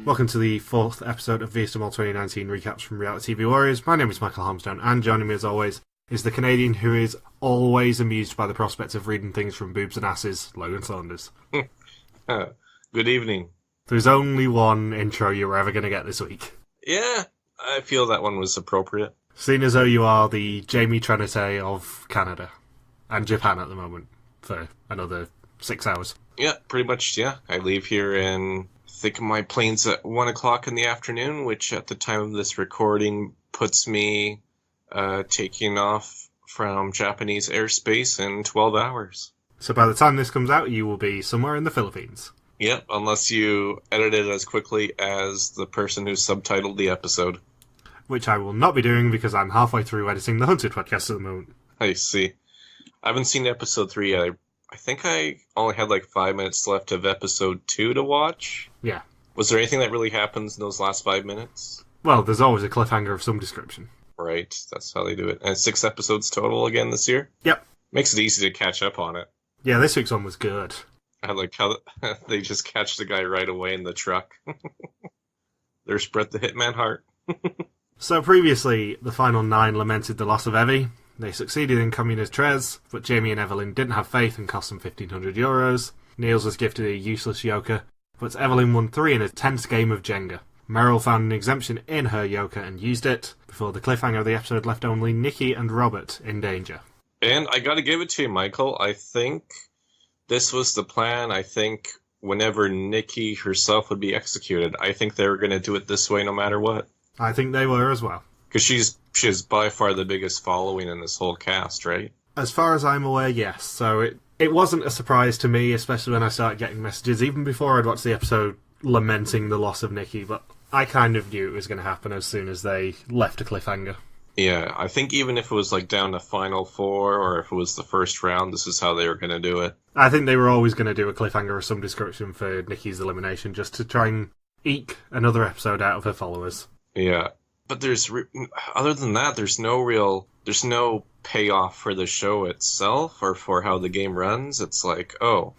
Welcome to the fourth episode of VSML 2019 Recaps from Reality TV Warriors. My name is Michael Harmstone, and joining me as always is the Canadian who is always amused by the prospect of reading things from boobs and asses, Logan Saunders. Good evening. There's only one intro you're ever going to get this week. Yeah, I feel that one was appropriate. Seeing as though you are the Jamie Trinité of Canada and Japan at the moment for another 6 hours. Yeah, pretty much, yeah. I leave here and I think my plane's at 1 o'clock in the afternoon, which at the time of this recording puts me taking off from Japanese airspace in 12 hours. So by the time this comes out, you will be somewhere in the Philippines. Yep, unless you edit it as quickly as the person who subtitled the episode. Which I will not be doing because I'm halfway through editing the Hunted podcast at the moment. I see. I haven't seen episode 3 yet. I think I only had like 5 minutes left of episode 2 to watch. Yeah. Was there anything that really happens in those last 5 minutes? Well, there's always a cliffhanger of some description. Right, that's how they do it. And 6 episodes total again this year? Yep. Makes it easy to catch up on it. Yeah, this week's one was good. I like how they just catch the guy right away in the truck. There's Brett the Hitman Hart. So previously, the final 9 lamented the loss of Evie. They succeeded in coming as Trez, but Jamie and Evelyn didn't have faith and cost them €1,500. Niels was gifted a useless yoker, but Evelyn won 3 in a tense game of Jenga. Meryl found an exemption in her yoker and used it, before the cliffhanger of the episode left only Nikki and Robert in danger. And I gotta give it to you, Michael. I think this was the plan. I think whenever Nikki herself would be executed, I think they were going to do it this way no matter what. I think they were as well. Because she has by far the biggest following in this whole cast, right? As far as I'm aware, yes. So it wasn't a surprise to me, especially when I started getting messages, even before I'd watched the episode, lamenting the loss of Nikki, but I kind of knew it was going to happen as soon as they left a cliffhanger. Yeah, I think even if it was like down to Final Four, or if it was the first round, this is how they were going to do it. I think they were always going to do a cliffhanger of some description for Nikki's elimination, just to try and eke another episode out of her followers. Yeah. But other than that, there's no payoff for the show itself or for how the game runs. It's like, oh,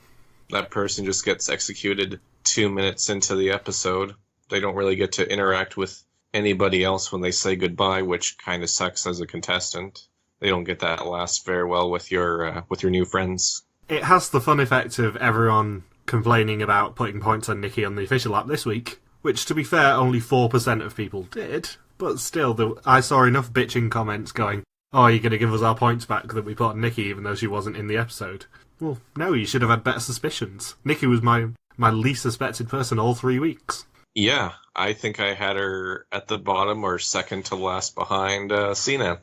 that person just gets executed 2 minutes into the episode. They don't really get to interact with anybody else when they say goodbye, which kind of sucks as a contestant. They don't get that last farewell with your new friends. It has the fun effect of everyone complaining about putting points on Nikki on the official app this week, which, to be fair, only 4% of people did. But still, I saw enough bitching comments going, oh, you're going to give us our points back that we put on Nikki even though she wasn't in the episode. Well, no, you should have had better suspicions. Nikki was my least suspected person all 3 weeks. Yeah, I think I had her at the bottom or second to last behind Cena.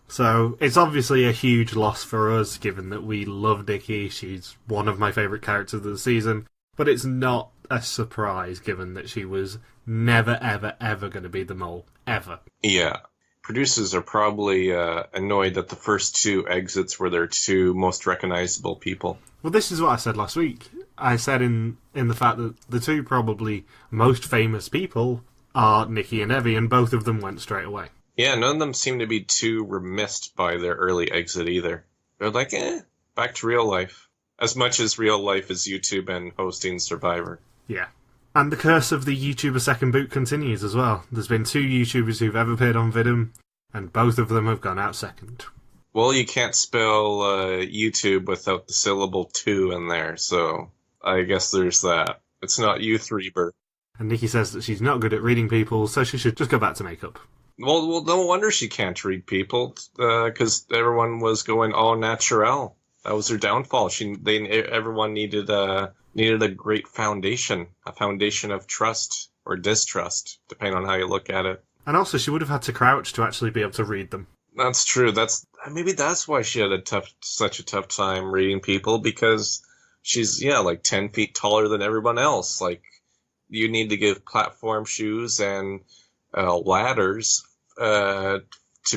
So, it's obviously a huge loss for us, given that we love Nikki. She's one of my favourite characters of the season. But it's not a surprise, given that she was never, ever, ever going to be the mole. Ever. Yeah. Producers are probably annoyed that the first 2 exits were their 2 most recognizable people. Well, this is what I said last week. I said in the fact that the 2 probably most famous people are Nikki and Evie, and both of them went straight away. Yeah, none of them seem to be too remissed by their early exit either. They're like, back to real life. As much as real life is YouTube and hosting Survivor. Yeah. And the curse of the YouTuber second boot continues as well. There's been 2 YouTubers who've ever appeared on Vidum, and both of them have gone out second. Well, you can't spell YouTube without the syllable 2 in there, so I guess there's that. It's not YouThreber. And Nikki says that she's not good at reading people, so she should just go back to makeup. Well, no wonder she can't read people, because everyone was going all natural. That was her downfall. Everyone needed a great foundation, a foundation of trust or distrust, depending on how you look at it. And also, she would have had to crouch to actually be able to read them. That's true. Maybe that's why she had such a tough time reading people, because she's like 10 feet taller than everyone else. Like, you need to give platform shoes and ladders to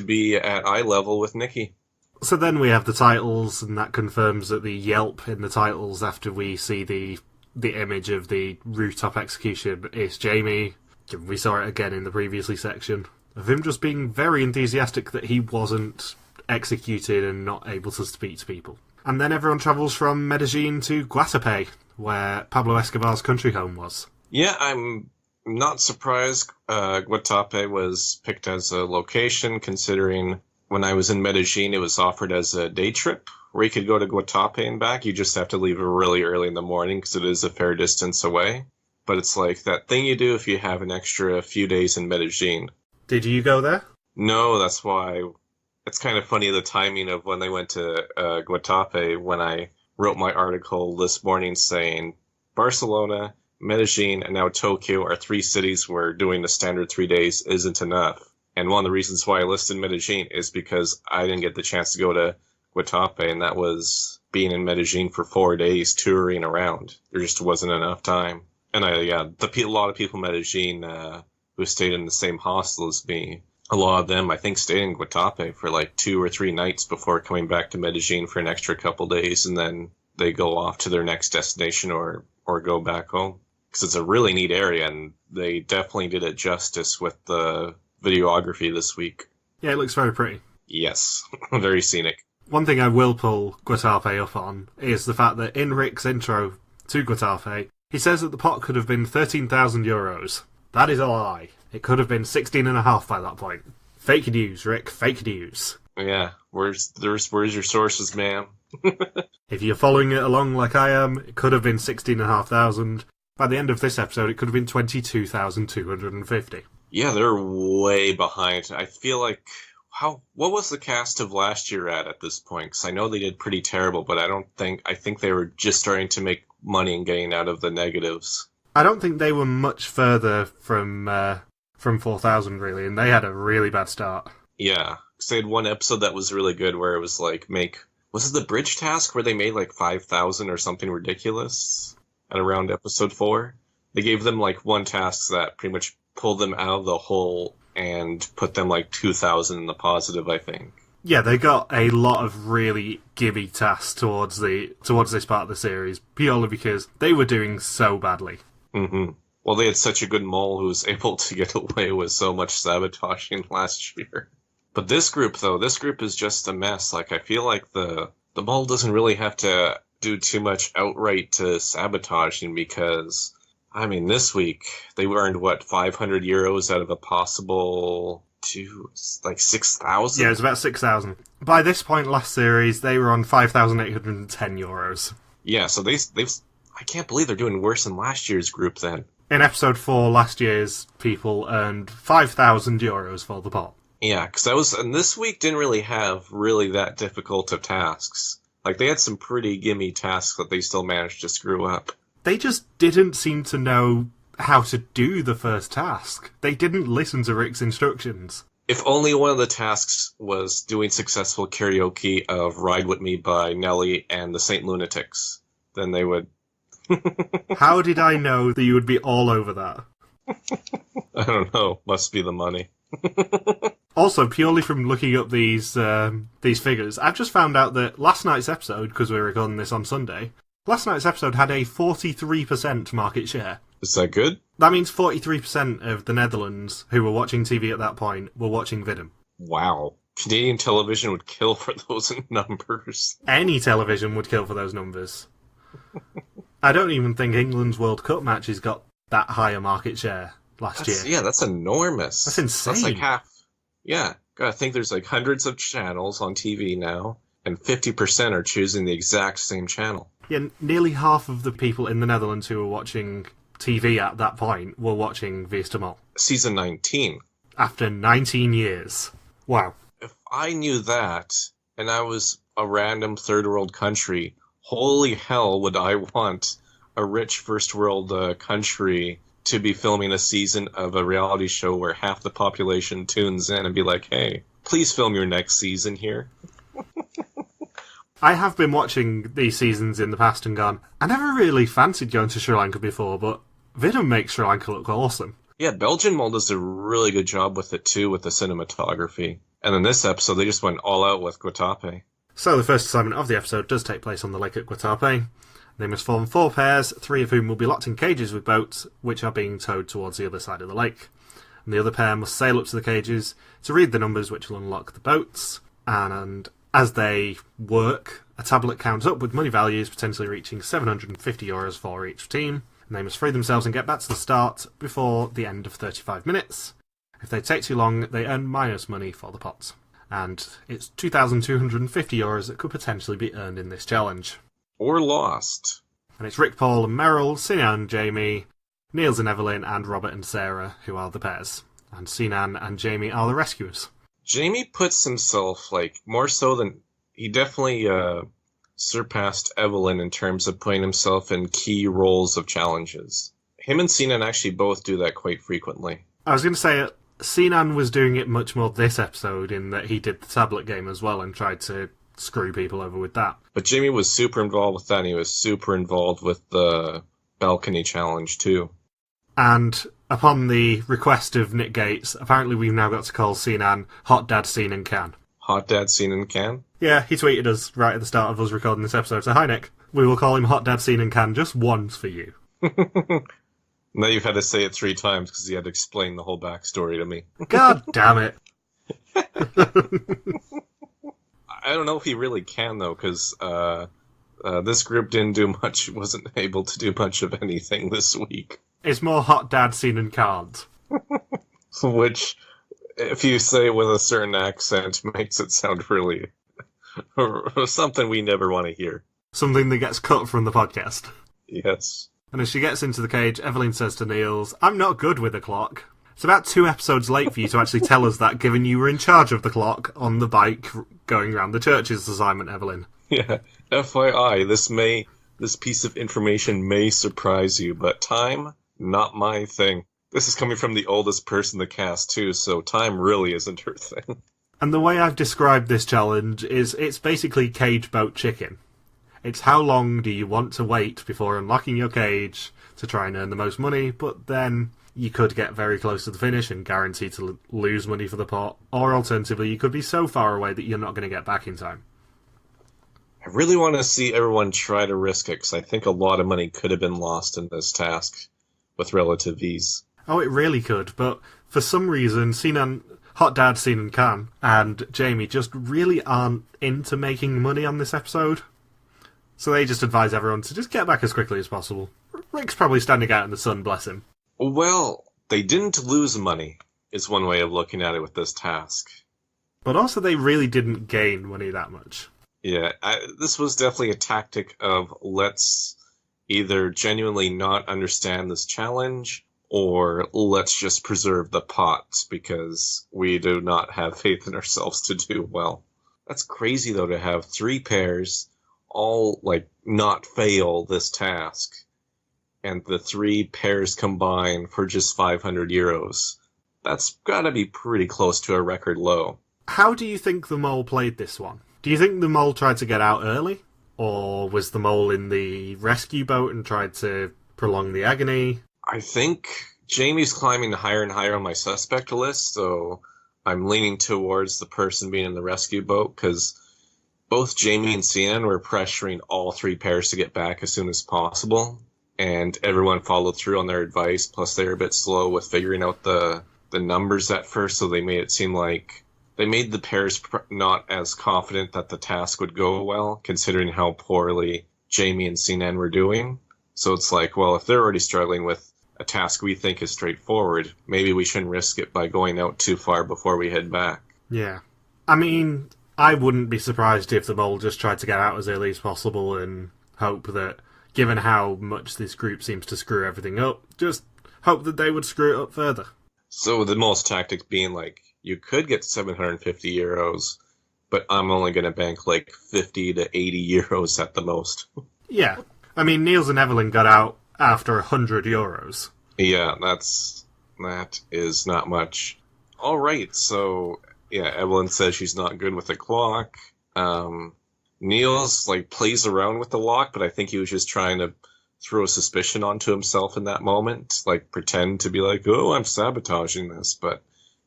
be at eye level with Nikki. So then we have the titles, and that confirms that the yelp in the titles after we see the image of the rooftop execution is Jamie. We saw it again in the previously section of him just being very enthusiastic that he wasn't executed and not able to speak to people. And then everyone travels from Medellin to Guatapé, where Pablo Escobar's country home was. Yeah, I'm not surprised Guatape was picked as a location, considering when I was in Medellin, it was offered as a day trip where you could go to Guatape and back. You just have to leave really early in the morning because it is a fair distance away. But it's like that thing you do if you have an extra few days in Medellin. Did you go there? No, that's why it's kind of funny the timing of when they went to Guatape when I wrote my article this morning saying Barcelona, Medellin, and now Tokyo are three cities where doing the standard 3 days isn't enough. And one of the reasons why I listed Medellin is because I didn't get the chance to go to Guatape, and that was being in Medellin for 4 days touring around. There just wasn't enough time. And a lot of people in Medellin who stayed in the same hostel as me, a lot of them, I think, stayed in Guatape for like 2 or 3 nights before coming back to Medellin for an extra couple days, and then they go off to their next destination or go back home. Because it's a really neat area, and they definitely did it justice with the videography this week. Yeah, it looks very pretty. Yes, very scenic. One thing I will pull Guatape up on is the fact that in Rick's intro to Guatape, he says that the pot could have been 13,000 euros. That is a lie. It could have been 16.5 by that point. Fake news, Rick. Fake news. Yeah, where's your sources, ma'am? If you're following it along like I am, it could have been 16,500. By the end of this episode, it could have been 22,250. Yeah, they're way behind. I feel like what was the cast of last year at this point? Because I know they did pretty terrible, but I think they were just starting to make money and getting out of the negatives. I don't think they were much further from 4,000 really, and they had a really bad start. Yeah, because they had one episode that was really good where it was like was it the bridge task where they made like 5,000 or something ridiculous at around episode 4? They gave them like one task that pretty much pulled them out of the hole and put them like 2,000 in the positive, I think. Yeah, they got a lot of really gibby tasks towards this part of the series, purely because they were doing so badly. Mm-hmm. Well, they had such a good mole who was able to get away with so much sabotaging last year. But this group is just a mess. Like, I feel like the mole doesn't really have to do too much outright to sabotaging because, I mean, this week they earned, 500 euros out of a possible 6,000? Yeah, it was about 6,000. By this point last series, they were on 5,810 euros. Yeah, so they've I can't believe they're doing worse than last year's group then. In episode 4, last year's people earned 5,000 euros for the pot. Yeah, and this week didn't really have that difficult of tasks. Like, they had some pretty gimme tasks that they still managed to screw up. They just didn't seem to know how to do the first task. They didn't listen to Rick's instructions. If only one of the tasks was doing successful karaoke of Ride With Me by Nelly and the Saint Lunatics, then they would... How did I know that you would be all over that? I don't know. Must be the money. Also, purely from looking up these figures, I've just found out that last night's episode, because we're recording this on Sunday, last night's episode had a 43% market share. Is that good? That means 43% of the Netherlands who were watching TV at that point were watching Vidum. Wow. Canadian television would kill for those numbers. Any television would kill for those numbers. I don't even think England's World Cup matches got that higher market share last year. Yeah, that's enormous. That's insane. That's like half. Yeah, I think there's like hundreds of channels on TV now, and 50% are choosing the exact same channel. Yeah, nearly half of the people in the Netherlands who were watching TV at that point were watching Vista Mall. Season 19. After 19 years. Wow. If I knew that, and I was a random third world country, holy hell would I want a rich first world country to be filming a season of a reality show where half the population tunes in and be like, hey, please film your next season here. I have been watching these seasons in the past and gone, I never really fancied going to Sri Lanka before, but Vidum makes Sri Lanka look awesome. Yeah, Belgian Mall does a really good job with it too, with the cinematography. And in this episode, they just went all out with Guatape. So the first assignment of the episode does take place on the lake at Guatape. They must form 4 pairs, 3 of whom will be locked in cages with boats, which are being towed towards the other side of the lake. And the other pair must sail up to the cages to read the numbers which will unlock the boats. And as they work, a tablet counts up with money values potentially reaching 750 euros for each team. and they must free themselves and get back to the start before the end of 35 minutes. If they take too long, they earn minus money for the pots. And it's €2,250 that could potentially be earned in this challenge. Or lost. And it's Rick, Paul and Meryl, Sinan, Jamie, Niels and Evelyn, and Robert and Sarah who are the pairs. And Sinan and Jamie are the rescuers. Jamie puts himself, more so than... He definitely surpassed Evelyn in terms of putting himself in key roles of challenges. Him and Sinan actually both do that quite frequently. I was going to say, Sinan was doing it much more this episode in that he did the tablet game as well and tried to screw people over with that. But Jamie was super involved with that, and he was super involved with the balcony challenge too. And upon the request of Nick Gates, apparently we've now got to call Sinan Hot Dad Sinan Can. Hot Dad Sinan Can? Yeah, he tweeted us right at the start of us recording this episode, so hi Nick. We will call him Hot Dad Sinan Can just once for you. Now you've had to say it 3 times because he had to explain the whole backstory to me. God damn it. I don't know if he really can, though, because this group wasn't able to do much of anything this week. It's more Hot Dad Sinan Can't. Which, if you say it with a certain accent, makes it sound really... something we never want to hear. Something that gets cut from the podcast. Yes. And as she gets into the cage, Evelyn says to Niels, I'm not good with a clock. It's about 2 episodes late for you to actually tell us that, given you were in charge of the clock on the bike going around the church's assignment, Evelyn. Yeah, FYI, this piece of information may surprise you, but time, not my thing. This is coming from the oldest person in the cast, too, so time really isn't her thing. And the way I've described this challenge is it's basically cage boat chicken. It's how long do you want to wait before unlocking your cage to try and earn the most money, but then you could get very close to the finish and guarantee to lose money for the pot, or alternatively, you could be so far away that you're not going to get back in time. I really want to see everyone try to risk it, because I think a lot of money could have been lost in this task with relative ease. Oh, it really could, but for some reason, Hot Dad Sinan Can and Jamie just really aren't into making money on this episode. So they just advise everyone to just get back as quickly as possible. Rick's probably standing out in the sun, bless him. Well, they didn't lose money, is one way of looking at it with this task. But also they really didn't gain money that much. Yeah, this was definitely a tactic of let's either genuinely not understand this challenge, or let's just preserve the pot, because we do not have faith in ourselves to do well. That's crazy, though, to have 3 pairs all, not fail this task, and the 3 pairs combine for just €500. That's gotta be pretty close to a record low. How do you think the mole played this one? Do you think the mole tried to get out early? Or was the mole in the rescue boat and tried to prolong the agony? I think Jamie's climbing higher and higher on my suspect list, so I'm leaning towards the person being in the rescue boat, because both Jamie and Sinan were pressuring all 3 pairs to get back as soon as possible, and everyone followed through on their advice, plus they were a bit slow with figuring out the numbers at first, so they made it seem like they made the pairs not as confident that the task would go well, considering how poorly Jamie and Sinan were doing. So it's like, well, if they're already struggling with a task we think is straightforward, maybe we shouldn't risk it by going out too far before we head back. Yeah. I mean, I wouldn't be surprised if the mole just tried to get out as early as possible and hope that, given how much this group seems to screw everything up, just hope that they would screw it up further. So the most tactic being you could get €750, but I'm only going to bank 50 to 80 euros at the most. Yeah. I mean, Niels and Evelyn got out after €100. Yeah, that is not much. All right, so yeah, Evelyn says she's not good with the clock. Niels plays around with the lock, but I think he was just trying to throw suspicion onto himself in that moment, pretend to be oh, I'm sabotaging this, but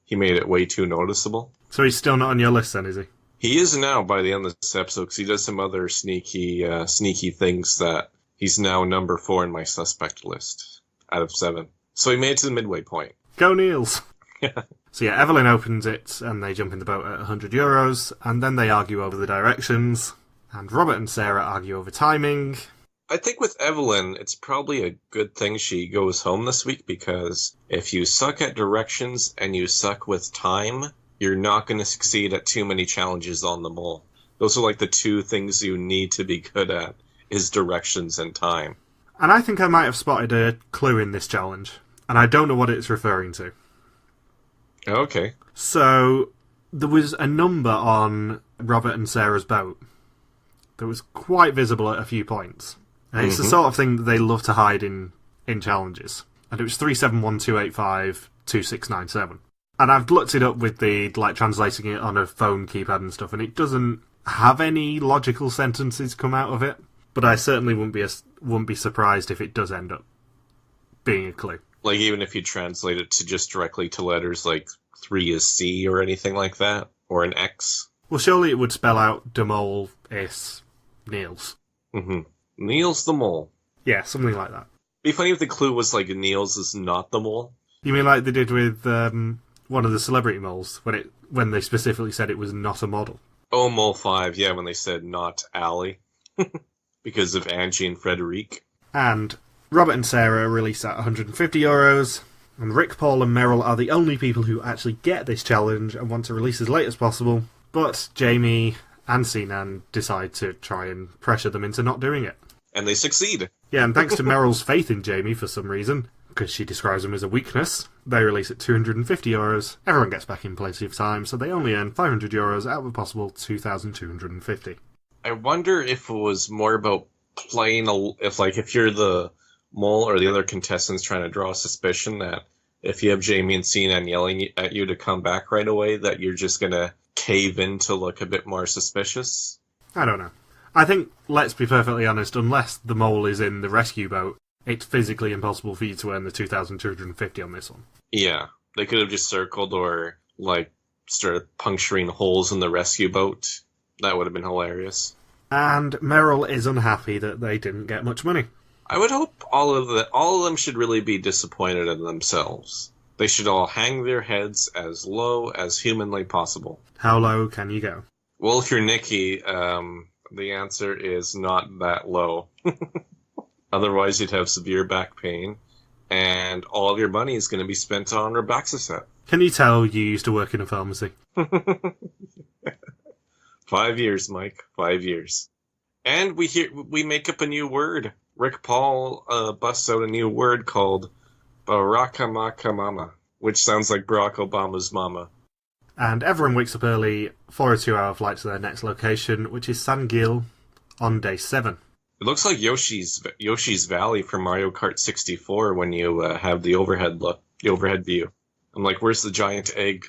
he made it way too noticeable. So he's still not on your list then, is he? He is now by the end of this episode, because he does some other sneaky things that he's now number 4 in my suspect list out of 7. So he made it to the midway point. Go Niels! Yeah. So yeah, Evelyn opens it, and they jump in the boat at €100, and then they argue over the directions, and Robert and Sarah argue over timing. I think with Evelyn, it's probably a good thing she goes home this week, because if you suck at directions and you suck with time, you're not going to succeed at too many challenges on the mole. Those are like the two things you need to be good at, is directions and time. And I think I might have spotted a clue in this challenge, and I don't know what it's referring to. Okay. So, there was a number on Robert and Sarah's boat that was quite visible at a few points. And it's the sort of thing that they love to hide in challenges. And it was 371285267. And I've looked it up with the translating it on a phone keypad and stuff, and it doesn't have any logical sentences come out of it. But I certainly wouldn't be surprised if it does end up being a clue. Like, even if you translate it to just directly to letters like 3 is C or anything like that, or an X. Well, surely it would spell out de Mol is Niels. Niels the mole. Yeah, something like that. Be funny if the clue was like Niels is not the mole. You mean like they did with one of the celebrity moles when they specifically said it was not a model? Oh, Mole 5, yeah, when they said not Allie. Because of Angie and Frederique. And Robert and Sarah release at €150, and Rick, Paul and Meryl are the only people who actually get this challenge and want to release as late as possible, but Jamie and Sinan decide to try and pressure them into not doing it. And they succeed. Yeah, and thanks to Meryl's faith in Jamie for some reason, because she describes him as a weakness, they release at €250. Everyone gets back in plenty of time, so they only earn €500 out of a possible 2,250. I wonder if it was more about playing if you're the mole or the other contestants trying to draw suspicion, that if you have Jamie and Sinan yelling at you to come back right away, that you're just gonna cave in to look a bit more suspicious. I don't know. I think, let's be perfectly honest, unless the mole is in the rescue boat, it's physically impossible for you to earn the 2,250 on this one. Yeah, they could have just circled or, started puncturing holes in the rescue boat. That would have been hilarious. And Meryl is unhappy that they didn't get much money. I would hope all of them should really be disappointed in themselves. They should all hang their heads as low as humanly possible. How low can you go? Well, if you're Nikki, the answer is not that low. Otherwise, you'd have severe back pain, and all of your money is going to be spent on Robaxacet. Can you tell you used to work in a pharmacy? 5 years, Mike. 5 years. And we make up a new word. Rick Paul busts out a new word called Barakamaka, which sounds like Barack Obama's mama. And everyone wakes up early for a 2-hour flight to their next location, which is San Gil, on day 7. It looks like Yoshi's Valley from Mario Kart 64 when you have the overhead view. I'm like, where's the giant egg?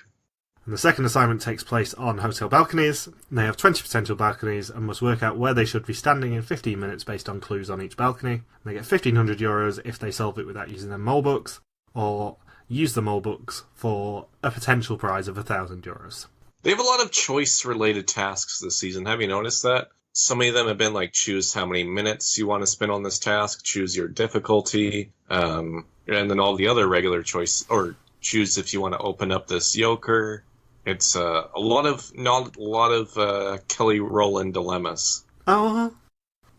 And the second assignment takes place on hotel balconies. They have 20 potential balconies and must work out where they should be standing in 15 minutes based on clues on each balcony. And they get €1,500 if they solve it without using their mole books, or use the mole books for a potential prize of €1,000. They have a lot of choice-related tasks this season. Have you noticed that? So many of them have been like, choose how many minutes you want to spend on this task, choose your difficulty, and then all the other regular choice, or choose if you want to open up this yoker. It's a lot of Kelly Rowland dilemmas. Oh,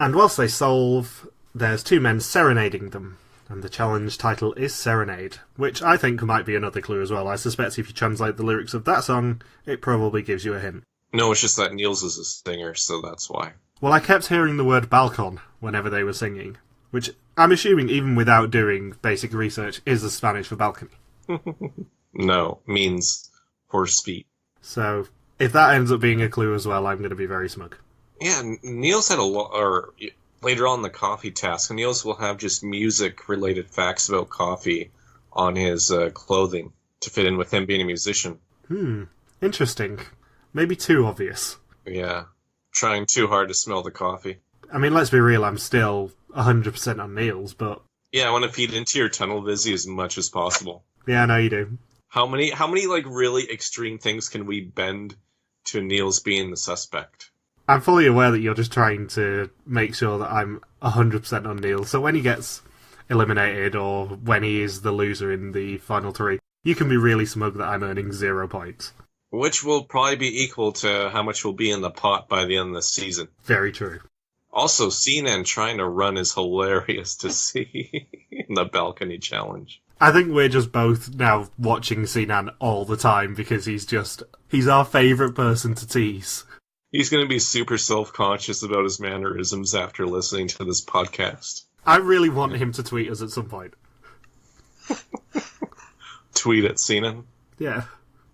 and whilst they solve, there's 2 men serenading them, and the challenge title is Serenade, which I think might be another clue as well. I suspect if you translate the lyrics of that song, it probably gives you a hint. No, it's just that Niels is a singer, so that's why. Well, I kept hearing the word balcon whenever they were singing, which I'm assuming, even without doing basic research, is the Spanish for balcony. No, means horse feet. So, if that ends up being a clue as well, I'm going to be very smug. Yeah, Niels had a lot, or later on the coffee task, Niels will have just music-related facts about coffee on his clothing to fit in with him being a musician. Interesting. Maybe too obvious. Yeah, trying too hard to smell the coffee. I mean, let's be real, I'm still 100% on Niels, but... Yeah, I want to feed into your tunnel vision as much as possible. Yeah, I know you do. How many really extreme things can we bend to Niels being the suspect? I'm fully aware that you're just trying to make sure that I'm 100% on Niels, so when he gets eliminated, or when he is the loser in the final 3, you can be really smug that I'm earning 0 points. Which will probably be equal to how much will be in the pot by the end of the season. Very true. Also, Sinan trying to run is hilarious to see in the balcony challenge. I think we're just both now watching Sinan all the time because he's our favourite person to tease. He's going to be super self-conscious about his mannerisms after listening to this podcast. I really want him to tweet us at some point. Tweet at Sinan. Yeah.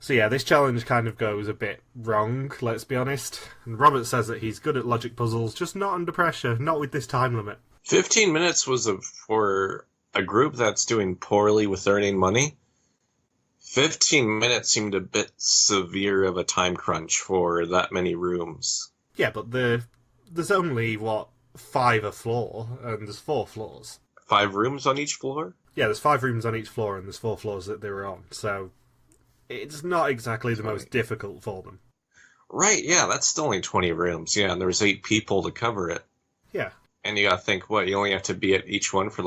So yeah, this challenge kind of goes a bit wrong, let's be honest. And Robert says that he's good at logic puzzles, just not under pressure, not with this time limit. 15 minutes was for a group that's doing poorly with earning money. 15 minutes seemed a bit severe of a time crunch for that many rooms. Yeah, but there's only, 5 a floor, and there's 4 floors. 5 rooms on each floor? Yeah, there's 5 rooms on each floor, and there's 4 floors that they were on, so it's not exactly the most difficult for them. Right, yeah, that's still only 20 rooms, yeah, and there's 8 people to cover it. Yeah. And you gotta think, you only have to be at each one for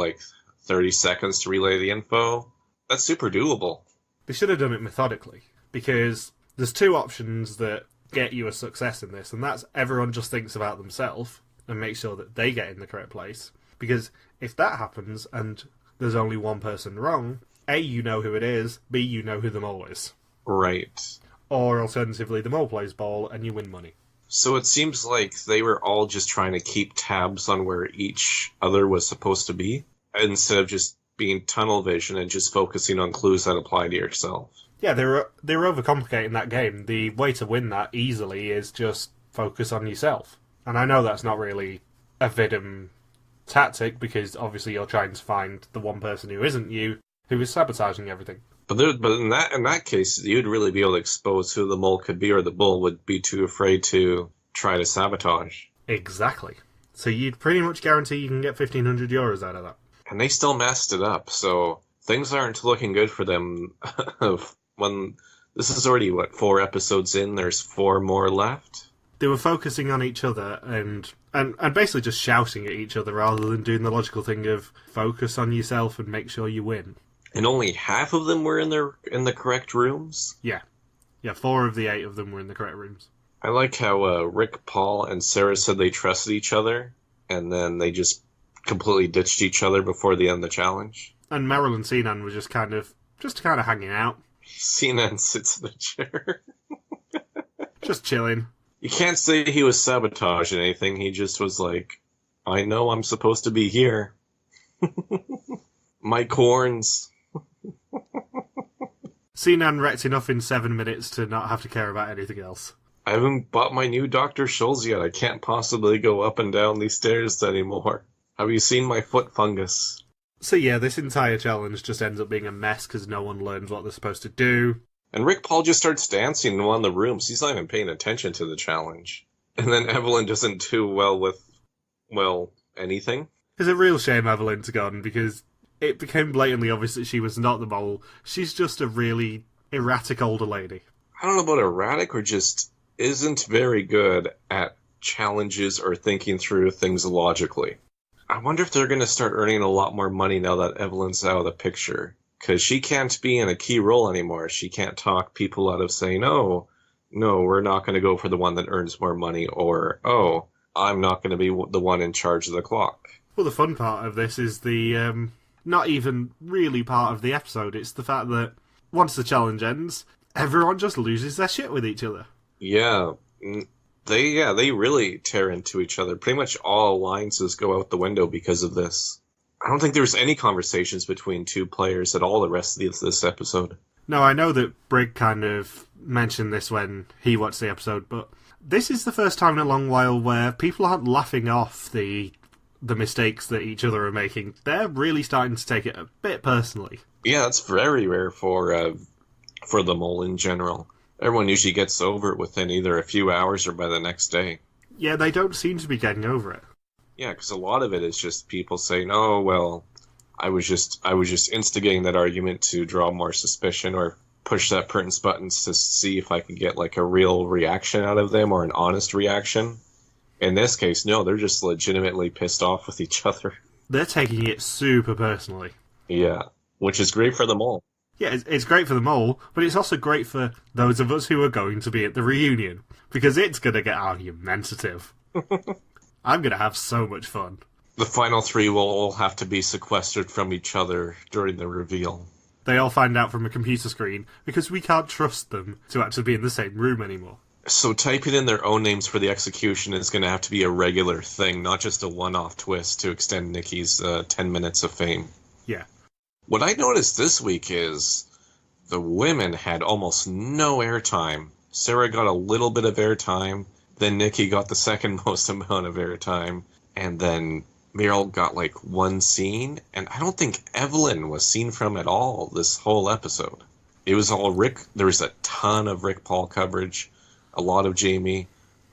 30 seconds to relay the info? That's super doable. They should have done it methodically, because there's 2 options that get you a success in this, and that's everyone just thinks about themselves and makes sure that they get in the correct place. Because if that happens and there's only one person wrong, A, you know who it is, B, you know who the mole is. Right. Or alternatively, the mole plays ball and you win money. So it seems like they were all just trying to keep tabs on where each other was supposed to be, instead of just being tunnel vision and just focusing on clues that apply to yourself. Yeah, they were overcomplicating that game. The way to win that easily is just focus on yourself. And I know that's not really a Vidum tactic, because obviously you're trying to find the one person who isn't you, who is sabotaging everything. But in that case, you'd really be able to expose who the mole could be, or the bull would be too afraid to try to sabotage. Exactly. So you'd pretty much guarantee you can get €1,500 out of that. And they still messed it up, so things aren't looking good for them. When this is already, 4 episodes in, there's 4 more left? They were focusing on each other and basically just shouting at each other rather than doing the logical thing of focus on yourself and make sure you win. And only half of them were in the correct rooms? Yeah. Yeah, 4 of the 8 of them were in the correct rooms. I like how Rick, Paul, and Sarah said they trusted each other, and then they just completely ditched each other before the end of the challenge. And Meryl and Sinan were just kind of hanging out. Sinan sits in the chair. Just chilling. You can't say he was sabotaging anything, he just was like, I know I'm supposed to be here. My corns. Sinan wrecked enough in 7 minutes to not have to care about anything else. I haven't bought my new Dr. Scholl's yet. I can't possibly go up and down these stairs anymore. Have you seen my foot fungus? So yeah, this entire challenge just ends up being a mess because no one learns what they're supposed to do. And Rick Paul just starts dancing in one of the rooms. He's not even paying attention to the challenge. And then Evelyn doesn't do well with, anything. It's a real shame Evelyn's gone, because it became blatantly obvious that she was not the mole. She's just a really erratic older lady. I don't know about erratic, or just isn't very good at challenges or thinking through things logically. I wonder if they're going to start earning a lot more money now that Evelyn's out of the picture. Because she can't be in a key role anymore. She can't talk people out of saying, oh, no, we're not going to go for the one that earns more money, or, oh, I'm not going to be the one in charge of the clock. Well, the fun part of this is the, not even really part of the episode. It's the fact that once the challenge ends, everyone just loses their shit with each other. Yeah. They really tear into each other. Pretty much all alliances go out the window because of this. I don't think there was any conversations between 2 players at all the rest of this episode. No, I know that Brig kind of mentioned this when he watched the episode, but this is the first time in a long while where people aren't laughing off the mistakes that each other are making. They're really starting to take it a bit personally. Yeah, that's very rare for the mole in general. Everyone usually gets over it within either a few hours or by the next day. Yeah, they don't seem to be getting over it. Yeah, because a lot of it is just people saying, oh, well, I was just instigating that argument to draw more suspicion or push that person's buttons to see if I could get a real reaction out of them, or an honest reaction. In this case, no, they're just legitimately pissed off with each other. They're taking it super personally. Yeah, which is great for them all. Yeah, it's great for them all, but it's also great for those of us who are going to be at the reunion, because it's going to get argumentative. I'm going to have so much fun. The final three will all have to be sequestered from each other during the reveal. They all find out from a computer screen because we can't trust them to actually be in the same room anymore. So typing in their own names for the execution is going to have to be a regular thing, not just a one-off twist to extend Nikki's 10 minutes of fame. Yeah. What I noticed this week is the women had almost no airtime. Sarah got a little bit of airtime, then Nikki got the second most amount of airtime, and then Meryl got like one scene, and I don't think Evelyn was seen from at all this whole episode. It was all Rick. There was a ton of Rick Paul coverage, a lot of Jamie,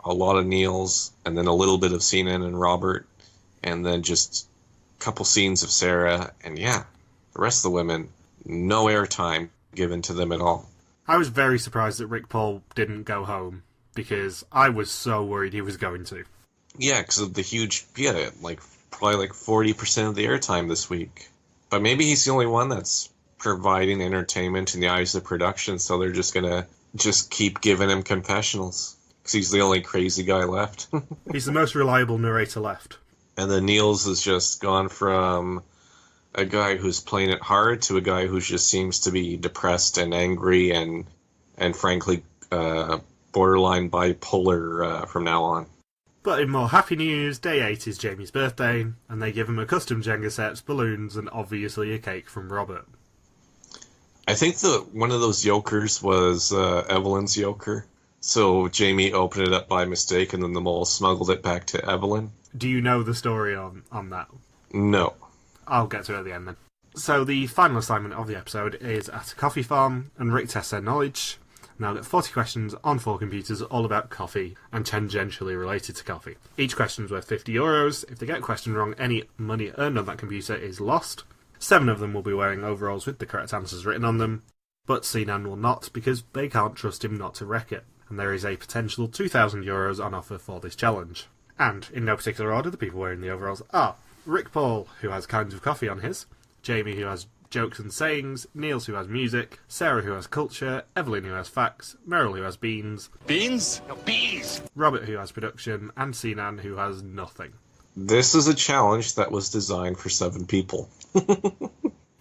a lot of Niels, and then a little bit of Sinan and Robert, and then just a couple scenes of Sarah, and yeah, the rest of the women, no airtime given to them at all. I was very surprised that Rick Paul didn't go home, because I was so worried he was going to. Yeah, because of the huge, probably like 40% of the airtime this week. But maybe he's the only one that's providing entertainment in the eyes of production, so they're just gonna just keep giving him confessionals. Because he's the only crazy guy left. He's the most reliable narrator left. And then Niels has just gone from a guy who's playing it hard to a guy who just seems to be depressed and angry and frankly borderline bipolar from now on. But in more happy news, day 8 is Jamie's birthday, and they give him a custom Jenga set, balloons, and obviously a cake from Robert. I think one of those yokers was Evelyn's yoker. So Jamie opened it up by mistake, and then the mole smuggled it back to Evelyn. Do you know the story on that? No. I'll get to it at the end then. So the final assignment of the episode is at a coffee farm, and Rick tests their knowledge. Now get 40 questions on 4 computers all about coffee and tangentially related to coffee. Each question is worth €50. If they get a question wrong, any money earned on that computer is lost. 7 of them will be wearing overalls with the correct answers written on them, but Sinan will not because they can't trust him not to wreck it. And there is a potential €2,000 on offer for this challenge. And, in no particular order, the people wearing the overalls are Rick Paul, who has kinds of coffee on his, Jamie, who has jokes and sayings, Niels, who has music, Sarah, who has culture, Evelyn, who has facts, Meryl, who has beans. Beans? No, bees! Robert, who has production, and Sinan, who has nothing. This is a challenge that was designed for 7 people.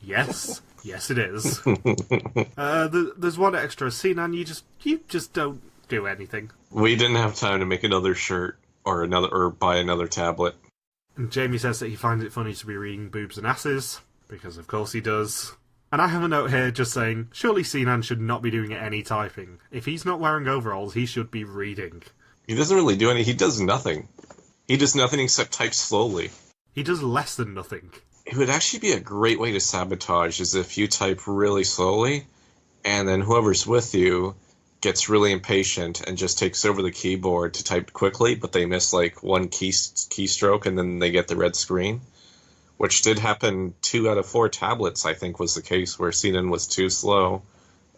Yes. Yes, it is. There's one extra. Sinan, you just don't do anything. We didn't have time to make another shirt or buy another tablet. And Jamie says that he finds it funny to be reading boobs and asses, because of course he does. And I have a note here just saying, surely Sinan should not be doing any typing. If he's not wearing overalls, he should be reading. He doesn't really do he does nothing. He does nothing except type slowly. He does less than nothing. It would actually be a great way to sabotage is if you type really slowly, and then whoever's with you gets really impatient and just takes over the keyboard to type quickly, but they miss like one keystroke and then they get the red screen. Which did happen 2 out of 4 tablets, I think, was the case, where Sinan was too slow,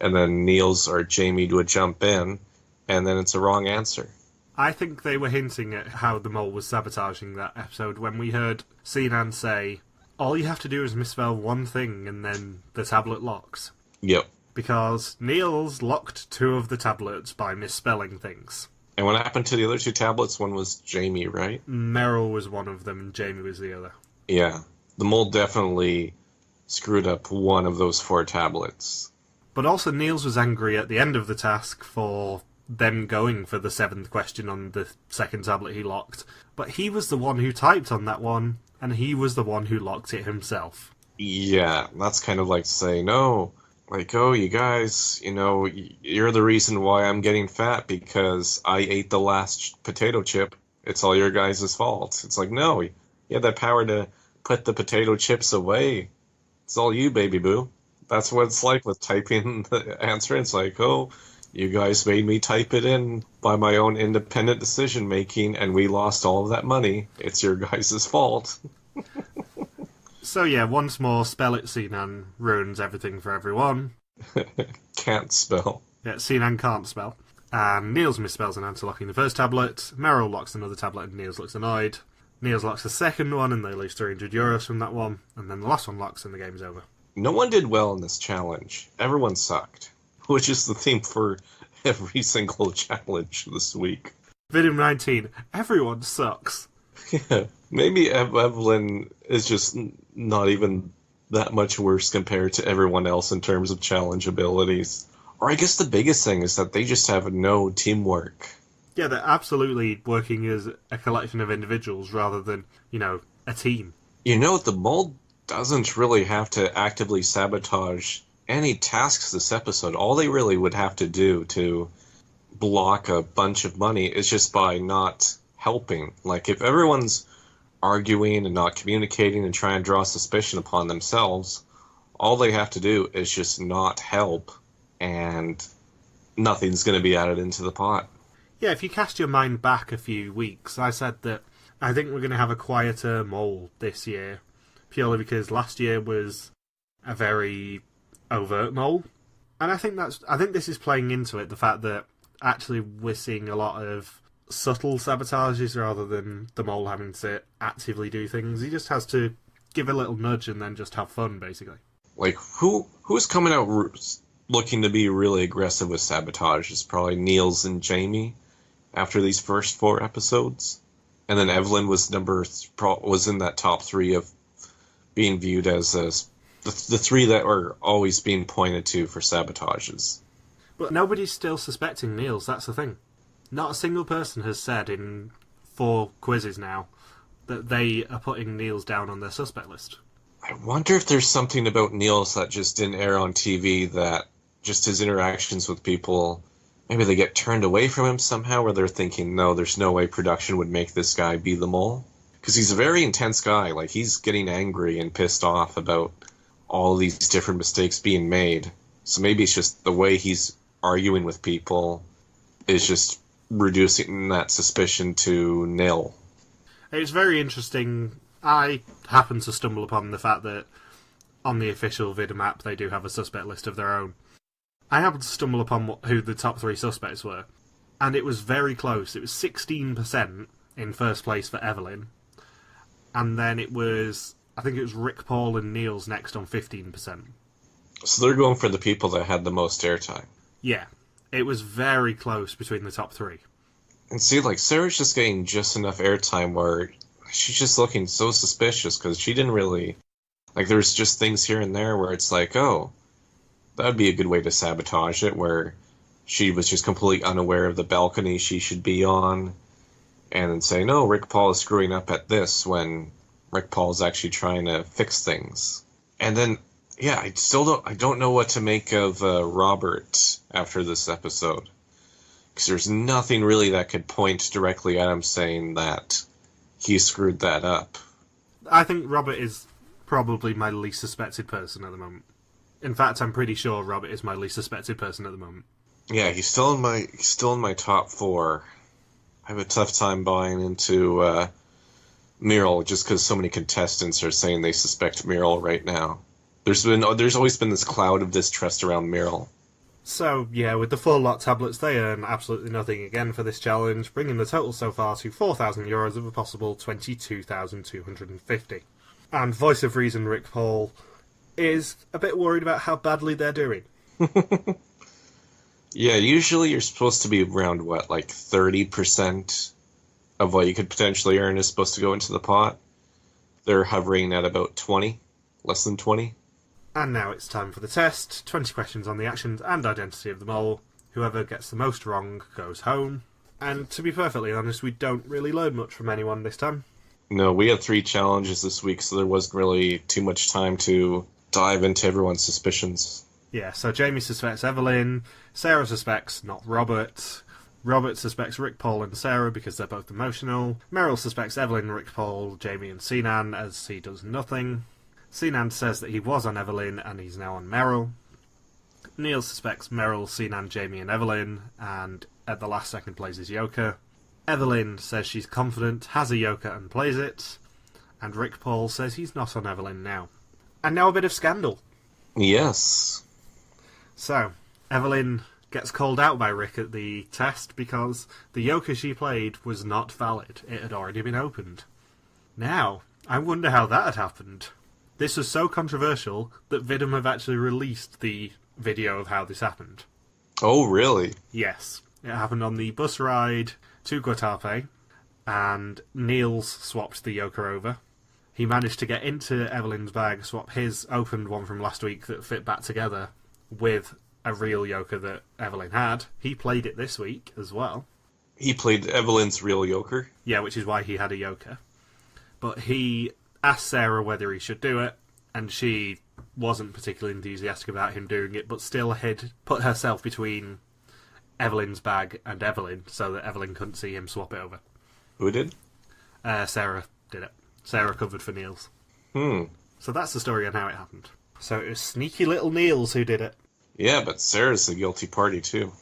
and then Niels or Jamie would jump in, and then it's a wrong answer. I think they were hinting at how the mole was sabotaging that episode when we heard Sinan say, all you have to do is misspell one thing and then the tablet locks. Yep. Because Niels locked 2 of the tablets by misspelling things. And what happened to the other 2 tablets? One was Jamie, right? Meryl was one of them and Jamie was the other. Yeah. The mole definitely screwed up one of those 4 tablets. But also Niels was angry at the end of the task for them going for the 7th question on the 2nd tablet he locked. But he was the one who typed on that one, and he was the one who locked it himself. Yeah, that's kind of like saying, no, like, oh, you guys, you're the reason why I'm getting fat because I ate the last potato chip. It's all your guys' fault. It's like, no, you had that power to put the potato chips away. It's all you, baby boo. That's what it's like with typing the answer. It's like, oh, you guys made me type it in by my own independent decision making, and we lost all of that money. It's your guys' fault. So yeah, once more, Spell It Sinan ruins everything for everyone. Can't spell. Yeah, Sinan can't spell. And Niels misspells an answer locking the first tablet. Meryl locks another tablet and Niels looks annoyed. Niels locks the second one and they lose €300 from that one. And then the last one locks and the game's over. No one did well in this challenge. Everyone sucked. Which is the theme for every single challenge this week. Video 19. Everyone sucks. Yeah, maybe Evelyn is just not even that much worse compared to everyone else in terms of challenge abilities. Or I guess the biggest thing is that they just have no teamwork. Yeah, they're absolutely working as a collection of individuals rather than, a team. The mole doesn't really have to actively sabotage any tasks this episode. All they really would have to do to block a bunch of money is just by not helping. Like, if everyone's arguing and not communicating and trying to draw suspicion upon themselves, all they have to do is just not help, and nothing's going to be added into the pot. Yeah, if you cast your mind back a few weeks, I said that I think we're going to have a quieter mole this year, purely because last year was a very overt mole. And I think this is playing into it, the fact that actually we're seeing a lot of subtle sabotages rather than the mole having to actively do things. He just has to give a little nudge and then just have fun, basically. Like, who's coming out looking to be really aggressive with sabotage? Is probably Niels and Jamie after these first 4 episodes. And then Evelyn was in that top 3 of being viewed as the 3 that are always being pointed to for sabotages. But nobody's still suspecting Niels, that's the thing. Not a single person has said in 4 quizzes now that they are putting Niels down on their suspect list. I wonder if there's something about Niels that just didn't air on TV, that just his interactions with people, maybe they get turned away from him somehow, where they're thinking, no, there's no way production would make this guy be the mole. Because he's a very intense guy. Like, he's getting angry and pissed off about all these different mistakes being made. So maybe it's just the way he's arguing with people is just reducing that suspicion to nil. It's very interesting. I happen to stumble upon the fact that on the official Vidmap they do have a suspect list of their own. I happened to stumble upon who the top 3 suspects were, and it was very close. It was 16% in first place for Evelyn, and then I think it was Rick Paul and Niels next on 15%. So they're going for the people that had the most airtime. Yeah, it was very close between the top 3. And see, like, Sarah's just getting just enough airtime where she's just looking so suspicious because she didn't really... Like, there's just things here and there where it's like, oh, that would be a good way to sabotage it, where she was just completely unaware of the balcony she should be on, and then say, no, Rick Paul is screwing up at this, when Rick Paul is actually trying to fix things. And then, yeah, I don't know what to make of Robert after this episode. Because there's nothing really that could point directly at him saying that he screwed that up. I think Robert is probably my least suspected person at the moment. In fact, I'm pretty sure Robert is my least suspected person at the moment. Yeah, he's still in my top 4. I have a tough time buying into Meryl just because so many contestants are saying they suspect Meryl right now. There's always been this cloud of distrust around Meryl. So, yeah, with the 4 lot tablets, they earn absolutely nothing again for this challenge, bringing the total so far to €4,000 of a possible 22,250. And Voice of Reason Rick Paul is a bit worried about how badly they're doing. Yeah, usually you're supposed to be around, what, like 30% of what you could potentially earn is supposed to go into the pot. They're hovering at about 20, less than 20. And now it's time for the test. 20 questions on the actions and identity of the mole. Whoever gets the most wrong goes home. And to be perfectly honest, we don't really learn much from anyone this time. No, we had 3 challenges this week, so there wasn't really too much time to dive into everyone's suspicions. Yeah, so Jamie suspects Evelyn, Sarah suspects not Robert, Robert suspects Rick Paul and Sarah because they're both emotional, Meryl suspects Evelyn, Rick Paul, Jamie and Sinan as he does nothing, Sinan says that he was on Evelyn and he's now on Meryl, Neil suspects Meryl, Sinan, Jamie and Evelyn, and at the last second plays his Joker. Evelyn says she's confident, has a Joker and plays it, and Rick Paul says he's not on Evelyn now. And now a bit of scandal. Yes. So, Evelyn gets called out by Rick at the test because the Joker she played was not valid. It had already been opened. Now, I wonder how that had happened. This was so controversial that Vidum have actually released the video of how this happened. Oh, really? Yes. It happened on the bus ride to Guatape. and Niels swapped the yoker over. He managed to get into Evelyn's bag, swap his opened one from last week that fit back together with a real yoker that Evelyn had. He played it this week as well. He played Evelyn's real yoker? Yeah, which is why he had a yoker. But he asked Sarah whether he should do it, and she wasn't particularly enthusiastic about him doing it, but still had put herself between Evelyn's bag and Evelyn so that Evelyn couldn't see him swap it over. Who did? Sarah did it. Sarah covered for Niels. So that's the story on how it happened. So it was sneaky little Niels who did it. Yeah, but Sarah's the guilty party too.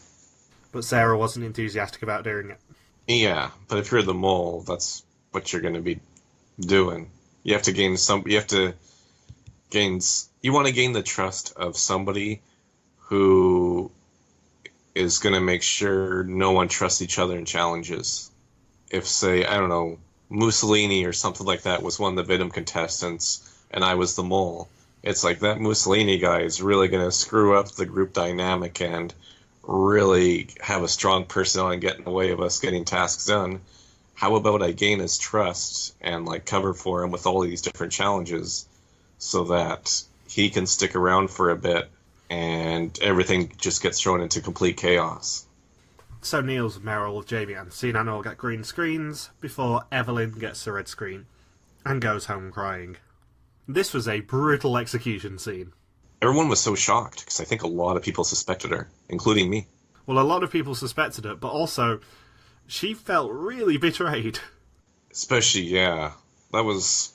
But Sarah wasn't enthusiastic about doing it. Yeah, but if you're the mole, that's what you're going to be doing. You have to gain you want to gain the trust of somebody who is going to make sure no one trusts each other in challenges. If, say, I don't know, Mussolini or something like that was one of the Vidum contestants and I was the mole, it's like that Mussolini guy is really going to screw up the group dynamic and really have a strong personality and get in the way of us getting tasks done. How about I gain his trust and like cover for him with all these different challenges so that he can stick around for a bit and everything just gets thrown into complete chaos. So Niels, Meryl, Jamie and Sinan all get green screens before Evelyn gets the red screen and goes home crying. This was a brutal execution scene. Everyone was so shocked because I think a lot of people suspected her, including me. Well, a lot of people suspected it, but also she felt really betrayed. Especially, yeah. That was...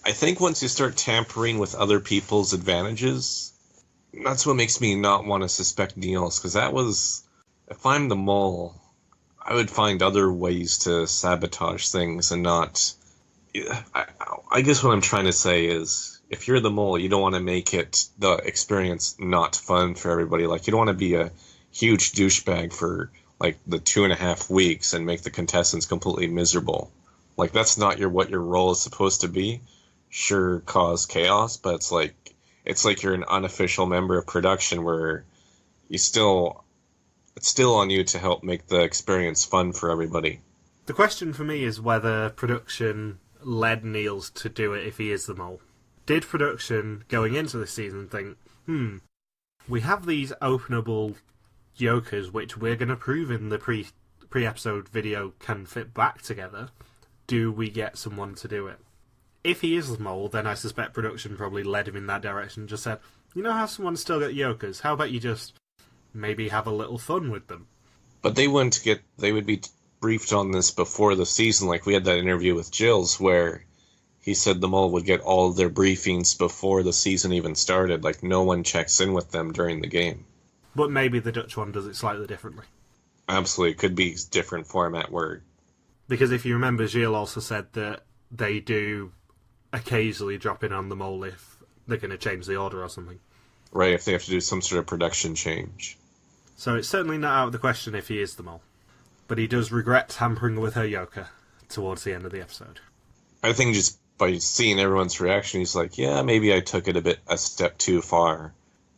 I think once you start tampering with other people's advantages, that's what makes me not want to suspect Niels, because that was... If I'm the mole, I would find other ways to sabotage things and not... I guess what I'm trying to say is, if you're the mole, you don't want to make it, the experience, not fun for everybody. Like, you don't want to be a huge douchebag for, like, the 2.5 weeks and make the contestants completely miserable. Like, that's not what your role is supposed to be. Sure, cause chaos, but it's like you're an unofficial member of production where it's still on you to help make the experience fun for everybody. The question for me is whether production led Niels to do it if he is the mole. Did production, going into this season, think, we have these openable yokers which we're going to prove in the pre-episode video can fit back together. Do we get someone to do it? If he is the mole, then I suspect production probably led him in that direction, just said, you know how someone still got yokers? How about you just maybe have a little fun with them? But they would be briefed on this before the season. Like, we had that interview with Jills where he said the mole would get all of their briefings before the season even started. Like, no one checks in with them during the game. But maybe the Dutch one does it slightly differently. Absolutely. It could be a different format where... Because if you remember, Gilles also said that they do occasionally drop in on the mole if they're going to change the order or something. Right, if they have to do some sort of production change. So it's certainly not out of the question if he is the mole. But he does regret tampering with her yoker towards the end of the episode. I think just by seeing everyone's reaction, he's like, yeah, maybe I took it a step too far.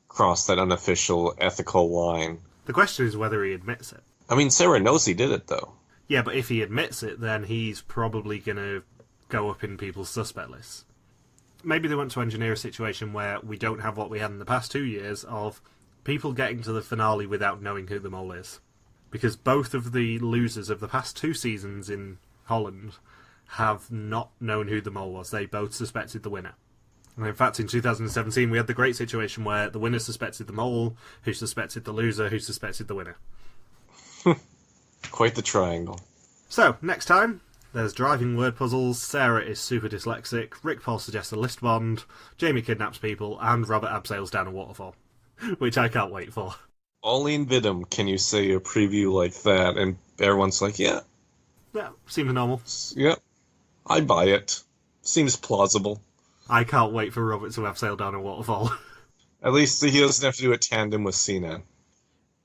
Crossed that unofficial ethical line. The question is whether he admits it. I mean, Sarah knows he did it, though. Yeah, but if he admits it, then he's probably going to go up in people's suspect lists. Maybe they want to engineer a situation where we don't have what we had in the past 2 years of people getting to the finale without knowing who the mole is. Because both of the losers of the past 2 seasons in Holland have not known who the mole was. They both suspected the winner. And in fact, in 2017, we had the great situation where the winner suspected the mole, who suspected the loser, who suspected the winner. Quite the triangle. So, next time, there's driving word puzzles, Sarah is super dyslexic, Rick Paul suggests a list bond, Jamie kidnaps people, and Robert abseils down a waterfall. Which I can't wait for. Only in Vidum can you say a preview like that, and everyone's like, yeah. Yeah, seems normal. Yep. I buy it. Seems plausible. I can't wait for Robert to abseil down a waterfall. At least he doesn't have to do a tandem with Sinan.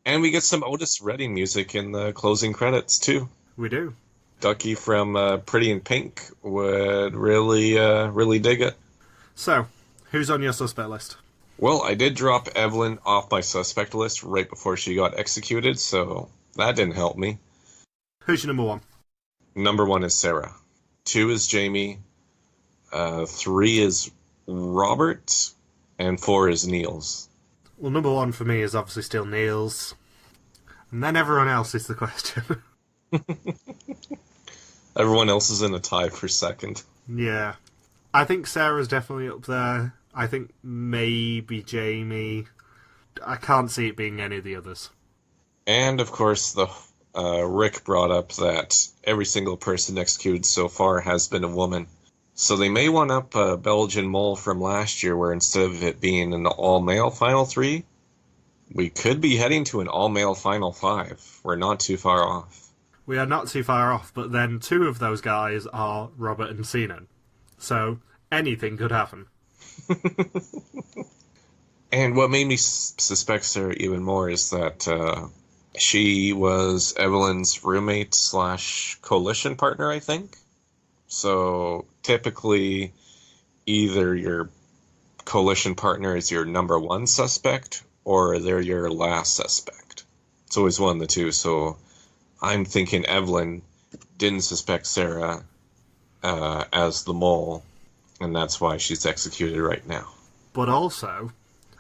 And we get some Otis Redding music in the closing credits, too. We do. Ducky from Pretty in Pink would really dig it. So, who's on your suspect list? Well, I did drop Evelyn off my suspect list right before she got executed, so that didn't help me. Who's your number one? Number 1 is Sarah. 2 is Jamie. 3 is Robert. And 4 is Niels. Well, number 1 for me is obviously still Niels. And then everyone else is the question. Everyone else is in a tie for second. Yeah. I think Sarah's definitely up there. I think maybe Jamie. I can't see it being any of the others. And, of course, Rick brought up that every single person executed so far has been a woman. So they may one up a Belgian mole from last year, where instead of it being an all-male Final 3, we could be heading to an all-male Final 5. We're not too far off. We are not too far off, but then 2 of those guys are Robert and Sinan. So anything could happen. And what made me suspect Sarah even more is that she was Evelyn's roommate / coalition partner, I think. So typically, either your coalition partner is your number 1 suspect, or they're your last suspect. It's always one of the two. So I'm thinking Evelyn didn't suspect Sarah as the mole, and that's why she's executed right now. But also,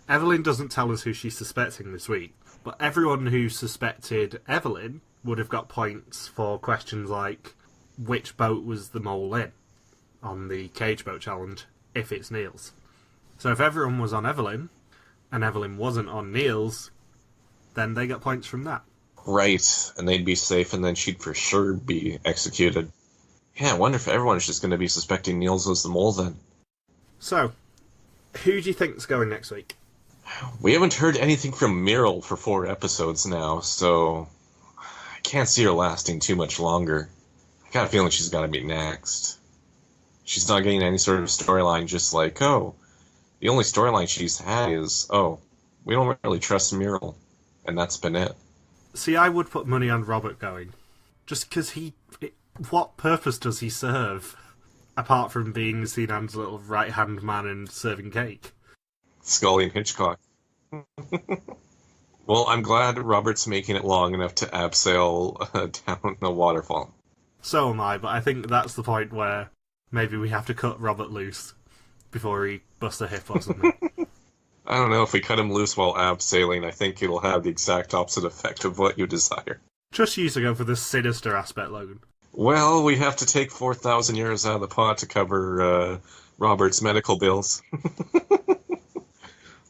Evelyn doesn't tell us who she's suspecting this week, but everyone who suspected Evelyn would have got points for questions like, which boat was the mole in on the cage boat challenge, if it's Niels. So if everyone was on Evelyn, and Evelyn wasn't on Niels, then they get points from that. Right, and they'd be safe, and then she'd for sure be executed. Yeah, I wonder if everyone's just going to be suspecting Niels was the mole then. So, who do you think's going next week? We haven't heard anything from Meryl for 4 episodes now, so I can't see her lasting too much longer. I got a feeling she's got to be next. She's not getting any sort of storyline, just like, oh, the only storyline she's had is, oh, we don't really trust Meryl, and that's been it. See, I would put money on Robert going. Just because what purpose does he serve? Apart from being Sinan's little right-hand man and serving cake. Scully and Hitchcock. Well, I'm glad Robert's making it long enough to abseil down the waterfall. So am I, but I think that's the point where maybe we have to cut Robert loose before he busts a hip or something. I don't know, if we cut him loose while abseiling, I think it'll have the exact opposite effect of what you desire. Just use to go for the sinister aspect, Logan. Well, we have to take 4,000 years out of the pot to cover Robert's medical bills.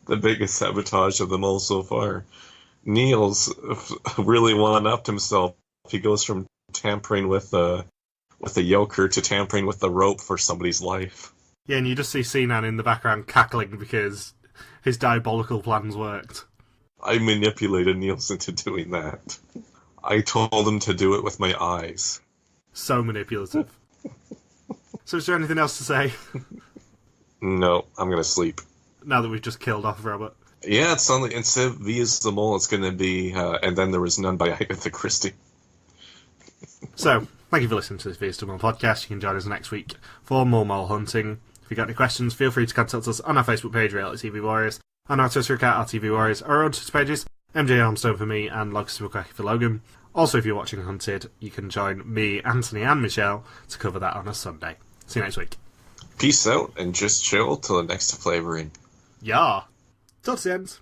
The biggest sabotage of them all so far. Niels really one-upped himself. He goes from tampering with the yoker to tampering with the rope for somebody's life. Yeah, and you just see Sinan in the background cackling because his diabolical plans worked. I manipulated Niels into doing that. I told him to do it with my eyes. So manipulative. So is there anything else to say? No, I'm gonna sleep. Now that we've just killed off Robert. Yeah, it's on the, instead of V is the mole, it's gonna be And Then There Was None by Agatha Christie. So, thank you for listening to this V is the Mole podcast. You can join us next week for more mole hunting. If you've got any questions, feel free to contact us on our Facebook page, Reality TV Warriors, on our Twitter account, RTV Warriors, or our own Twitter pages, MJ Armstone for me and Locus Bukaki for Logan. Also, if you're watching Hunted, you can join me, Anthony, and Michelle to cover that on a Sunday. See you next week. Peace out, and just chill till the next flavoring. Yeah. Tot ziens.